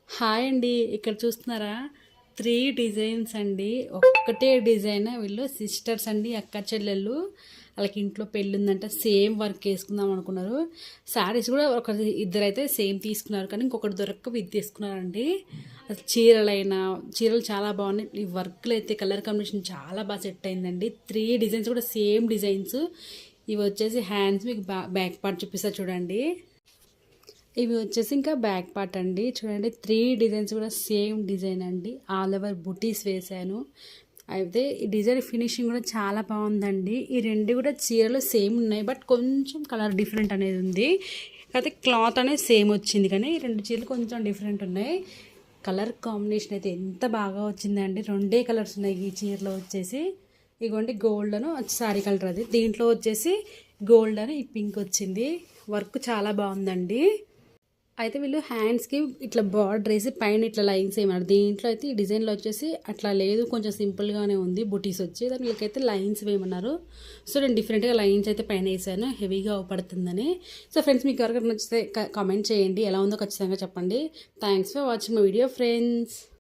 Hi అండి. ఇక్కడ చూస్తున్నారా 3 డిజైన్స్ అండి. ఒక్కటే డిజైన్. వీళ్ళు సిస్టర్స్ అండి, అక్క చెల్లెళ్ళు. వాళ్ళకి ఇంట్లో పెళ్ళి ఉందంట, సేమ్ వర్క్ వేసుకుందాం అనుకున్నారు. శారీస్ కూడా ఇద్దరైతే సేమ్ తీసుకున్నారు, కానీ ఇంకొకటి దొరక్క ఇది తీసుకున్నారండి. అసలు చీరలు చాలా బాగున్నాయి. ఈ వర్క్లు అయితే కలర్ కాంబినేషన్ చాలా బాగా సెట్ అయిందండి. 3 డిజైన్స్ కూడా సేమ్ డిజైన్స్. ఇవి వచ్చేసి హ్యాండ్స్, మీకు బ్యాక్ పార్ట్ చూపిస్తా చూడండి. ఇవి వచ్చేసి ఇంకా బ్యాక్ పార్ట్ అండి. చూడండి 3 డిజైన్స్ కూడా సేమ్ డిజైన్ అండి. ఆల్ ఓవర్ బుటీస్ వేశాను. అయితే ఈ డిజైన్ ఫినిషింగ్ కూడా చాలా బాగుందండి. ఈ రెండు కూడా చీరలు సేమ్ ఉన్నాయి, బట్ కొంచెం కలర్ డిఫరెంట్ అనేది ఉంది. అయితే క్లాత్ అనేది సేమ్ వచ్చింది, కానీ ఈ రెండు చీరలు కొంచెం డిఫరెంట్ ఉన్నాయి. కలర్ కాంబినేషన్ అయితే ఎంత బాగా వచ్చిందండి. రెండే కలర్స్ ఉన్నాయి ఈ చీరలో వచ్చేసి. ఇగోండి గోల్డ్ అను సారీ కలర్, అది దీంట్లో వచ్చేసి గోల్డ్ అని ఈ పింక్ వచ్చింది. వర్క్ చాలా బాగుందండి. అయితే వీళ్ళు హ్యాండ్స్కి ఇట్లా బార్డర్ వేసి పైన ఇట్లా లైన్స్ ఏమన్నారు. దీంట్లో అయితే ఈ డిజైన్లో వచ్చేసి అట్లా లేదు, కొంచెం సింపుల్గానే ఉంది. బుటీస్ వచ్చి దాని వీళ్ళకైతే లైన్స్ వేయమన్నారు. సో నేను డిఫరెంట్గా లైన్స్ అయితే పైన వేసాను, హెవీగా అవపడుతుందని. సో ఫ్రెండ్స్, మీకు ఎవరికైనా నచ్చితే కామెంట్ చేయండి, ఎలా ఉందో ఖచ్చితంగా చెప్పండి. Thanks for watching my video friends.